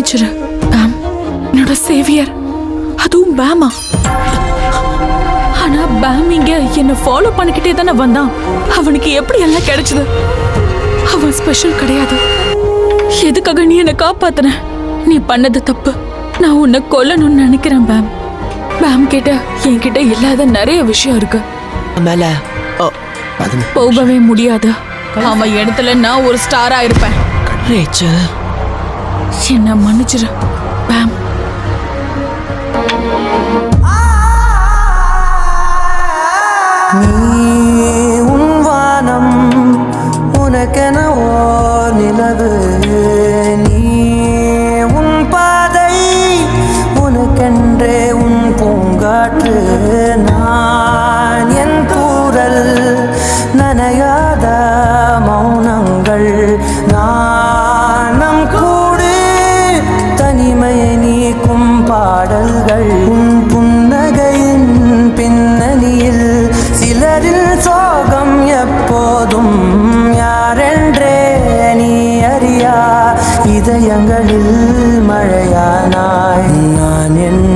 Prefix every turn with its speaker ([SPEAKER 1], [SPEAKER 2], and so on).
[SPEAKER 1] மன்னிச்சிரு மேம். என்னோட சேவியர், அதுவும் பேமா. ஆனா பேம் இங்க என்ன ஃபாலோ பண்ணிக்கிட்டே தானே வந்தான். அவனுக்கு எப்படி எல்லாம் கிடைச்சது? அவன் ஸ்பெஷல் கிடையாது. எதுக்காக நீ என்ன காப்பாத்துன? நீ பண்ணது தப்பு. நான் உன்னை கொல்லணும்னு நினைக்கிறேன் பேம். பேம் கிட்ட என்கிட்ட இல்லாத நிறைய விஷயம் இருக்கு. போகவே முடியாது. அவன் இடத்துல நான் ஒரு ஸ்டாரா இருப்பேன்.
[SPEAKER 2] ரேச்சல்,
[SPEAKER 1] என்ன மன்னிச்சிரு பேம்.
[SPEAKER 3] உன் வானம் உனக்கென ஓர் நிலவு, நீ உன் பாதை உனக்கென்றே உன் பூங்காற்று. நான் என் தூரல் நனையாத மௌனங்கள், நாணம் கூடு தனிமையை நீக்கும் பாடல்கள். உன் புன்னகையின் பின்னணியில் சிலரில் சோகம் எப்போதும் யாரென்றே நீ அறியா இதயங்களில் மழையானாய். நான் என்